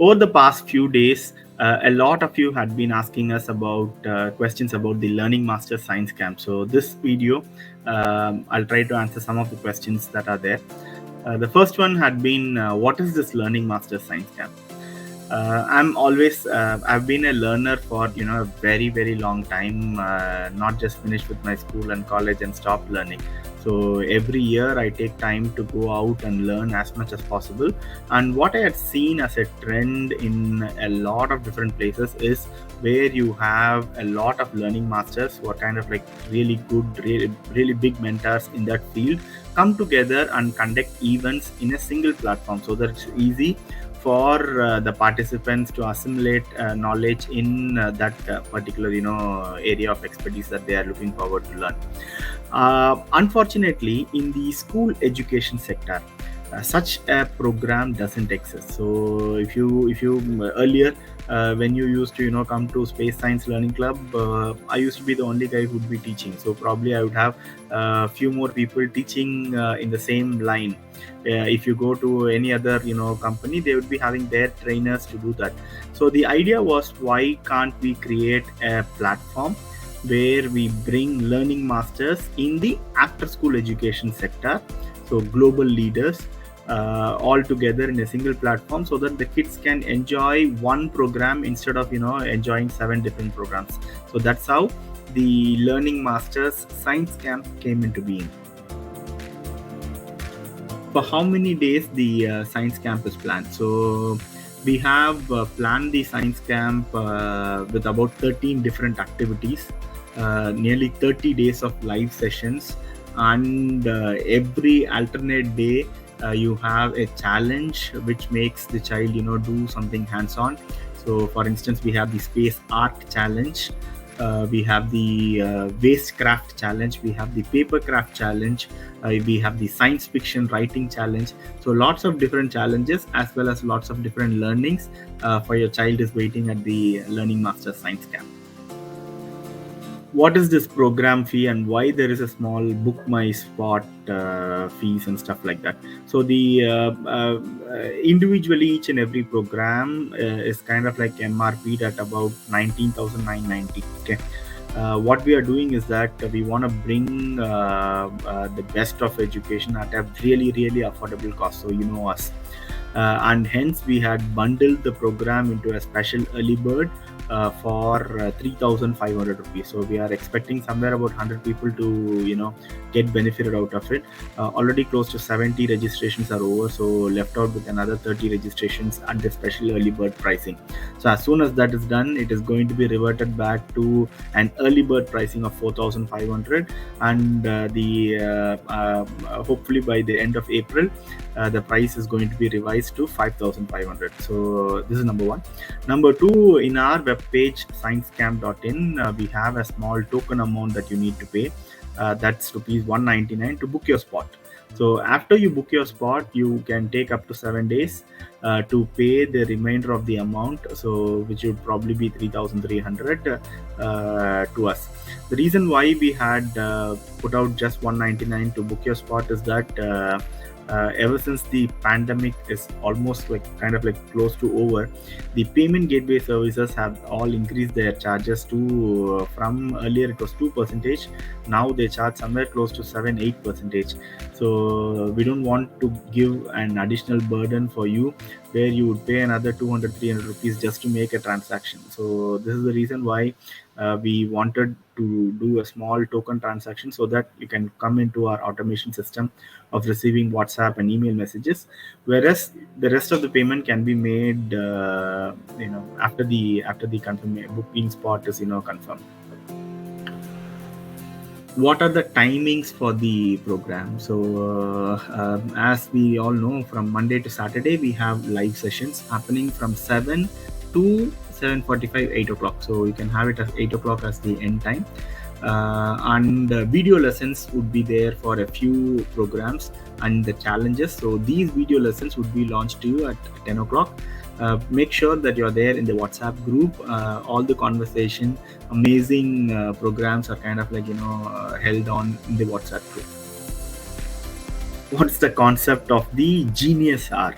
Over the past few days, a lot of you had been asking us about questions about the Learning Master Science Camp. So, this video, I'll try to answer some of the questions that are there. The first one had been, what is this Learning Master Science Camp? I've been a learner for a very long time. Not just finished with my school and college and stopped learning. So every year I take time to go out and learn as much as possible. And what I had seen as a trend in a lot of different places is where you have a lot of learning masters who are kind of like really good, really big mentors in that field, come together and conduct events in a single platform, so that it's easy for the participants to assimilate knowledge in that particular area of expertise that they are looking forward to learn. Unfortunately, in the school education sector, such a program doesn't exist. So if you earlier, when you used to come to Space Science Learning Club, I used to be the only guy who would be teaching. So probably I would have a few more people teaching in the same line. If you go to any other company, they would be having their trainers to do that. So the idea was, why can't we create a platform where we bring learning masters in the after school education sector, so global leaders, all together in a single platform, so that the kids can enjoy one program instead of enjoying 7 different programs. So that's how the Learning Masters Science Camp came into being. For how many days the science camp is planned? So we have planned the science camp with about 13 different activities, nearly 30 days of live sessions, and every alternate day you have a challenge which makes the child do something hands-on. So for instance, we have the space art challenge, we have the waste craft challenge, we have the paper craft challenge, we have the science fiction writing challenge. So lots of different challenges as well as lots of different learnings for your child is waiting at the Learning Master Science Camp. What is this program fee and why there is a small book my spot fees and stuff like that? So the individually each and every program is kind of like MRP at about 19,990. Okay. What we are doing is that we want to bring the best of education at a really affordable cost. So us, and hence we had bundled the program into a special early bird for 3,500 rupees. So we are expecting somewhere about 100 people to get benefited out of it. Already close to 70 registrations are over, so left out with another 30 registrations at the special early bird pricing. So as soon as that is done, it is going to be reverted back to an early bird pricing of 4,500, and hopefully by the end of April, the price is going to be revised to 5,500. So this is number one. Number two, in our web page sciencecamp.in, we have a small token amount that you need to pay. That's rupees 199 to book your spot. So after you book your spot, you can take up to 7 days to pay the remainder of the amount, so which would probably be 3,300 to us. The reason why we had put out just 199 to book your spot is that ever since the pandemic is almost like kind of like close to over, the payment gateway services have all increased their charges to from earlier it was 2%, now they charge somewhere close to 7-8%. So we don't want to give an additional burden for you where you would pay another 200-300 rupees just to make a transaction. So this is the reason why we wanted to do a small token transaction, so that you can come into our automation system of receiving WhatsApp and email messages, whereas the rest of the payment can be made after the confirmation booking spot is confirmed. What are the timings for the program? So as we all know, from Monday to Saturday we have live sessions happening from 7 to 7:45, 8 o'clock. So you can have it as 8 o'clock as the end time. And video lessons would be there for a few programs and the challenges. So these video lessons would be launched to you at 10 o'clock. Make sure that you're there in the WhatsApp group. All the conversation, amazing programs are kind of like held on in the WhatsApp group. What's the concept of the Genius Hour?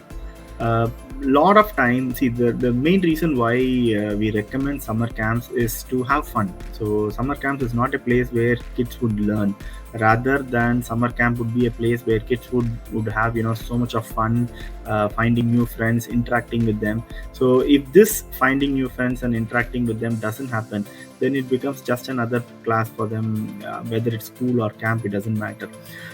lot of time, see, the main reason why we recommend summer camps is to have fun. So summer camps is not a place where kids would learn, rather than summer camp would be a place where kids would have, so much of fun, finding new friends, interacting with them. So if this finding new friends and interacting with them doesn't happen, then it becomes just another class for them, whether it's school or camp, it doesn't matter.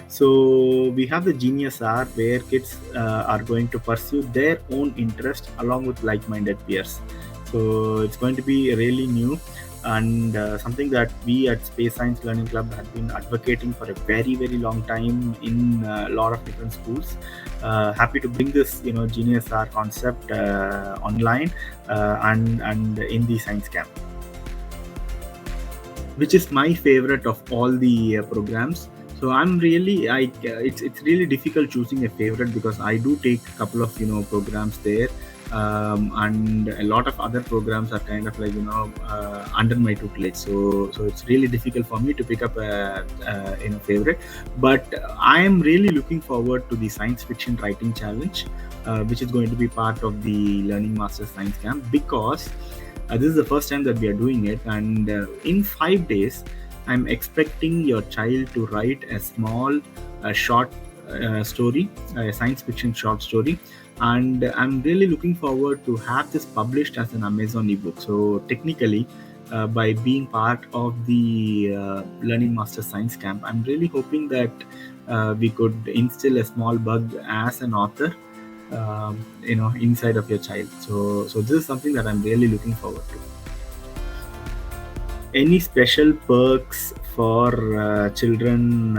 So we have the Genius Hour where kids are going to pursue their own interest along with like-minded peers. So it's going to be really new, and something that we at Space Science Learning Club have been advocating for a very, very long time in a lot of different schools. Happy to bring this, Genius Hour concept online and in the science camp, which is my favorite of all the programs. So I'm really, it's really difficult choosing a favorite, because I do take a couple of programs there, and a lot of other programs are kind of like under my tutelage. So it's really difficult for me to pick up a favorite. But I am really looking forward to the science fiction writing challenge, which is going to be part of the Learning Masters Science Camp, because this is the first time that we are doing it, and in 5 days, I'm expecting your child to write a small, short story, a science fiction short story, and I'm really looking forward to have this published as an Amazon ebook. So technically, by being part of the Learning Master Science Camp, I'm really hoping that we could instill a small bug as an author, inside of your child. So this is something that I'm really looking forward to. Any special perks for children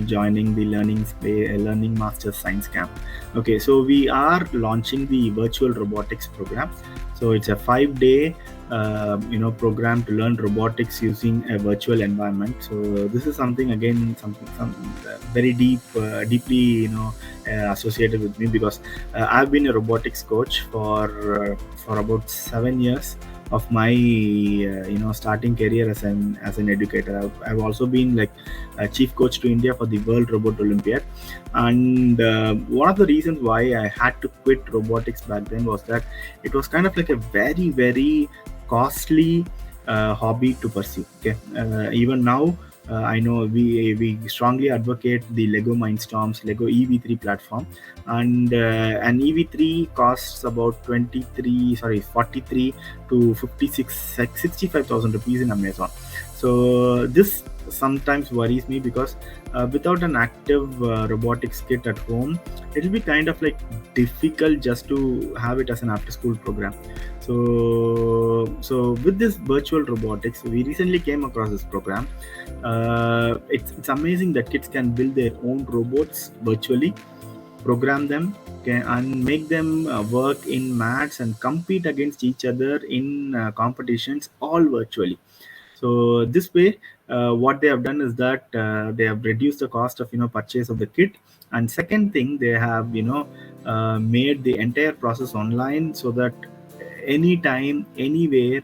joining the Learning Masters Science Camp? Okay, so we are launching the virtual robotics program. So it's a 5-day program to learn robotics using a virtual environment. So this is something, again, some very deeply associated with me, because I've been a robotics coach for about 7 years of my starting career as an educator. I've also been like a chief coach to India for the World Robot Olympiad, and one of the reasons why I had to quit robotics back then was that it was kind of like a very, very costly hobby to pursue. Okay, even now, I know we strongly advocate the Lego Mindstorms, Lego EV3 platform, and an EV3 costs about 43 to 65,000 rupees in Amazon. So this sometimes worries me, because without an active robotics kit at home, it'll be kind of like difficult just to have it as an after-school program. So with this virtual robotics, we recently came across this program. It's amazing that kids can build their own robots virtually, program them, and make them work in mats and compete against each other in competitions, all virtually. So this way, what they have done is that they have reduced the cost of purchase of the kit, and second thing, they have made the entire process online, so that anytime, anywhere,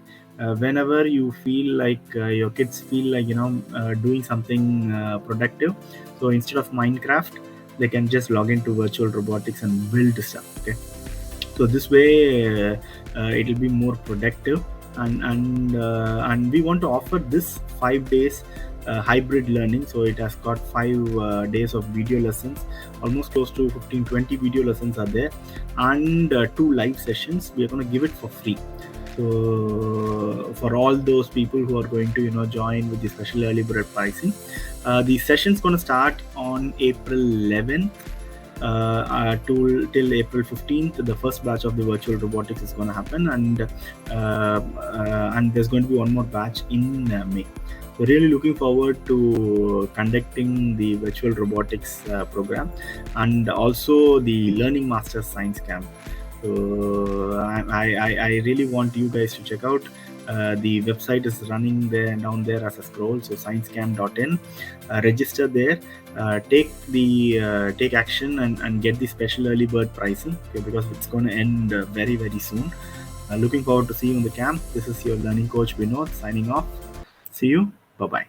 whenever you feel like your kids feel like doing something productive, so instead of Minecraft, they can just log into virtual robotics and build stuff. Okay, so this way it will be more productive, and we want to offer this 5 days hybrid learning. So it has got 5 days of video lessons, almost close to 15-20 video lessons are there, and 2 live sessions. We are going to give it for free. So for all those people who are going to join with the special early bird pricing, the session's going to start on April 11th till April 15th. The first batch of the virtual robotics is going to happen, and there's going to be one more batch in May. So really looking forward to conducting the virtual robotics program, and also the Learning Masters Science Camp. So I really want you guys to check out. The website is running there down there as a scroll. So sciencecamp.in, register there, take action, and get the special early bird pricing, okay, because it's going to end very, very soon. Looking forward to see you in the camp. This is your learning coach Vinod signing off. See you. Bye bye.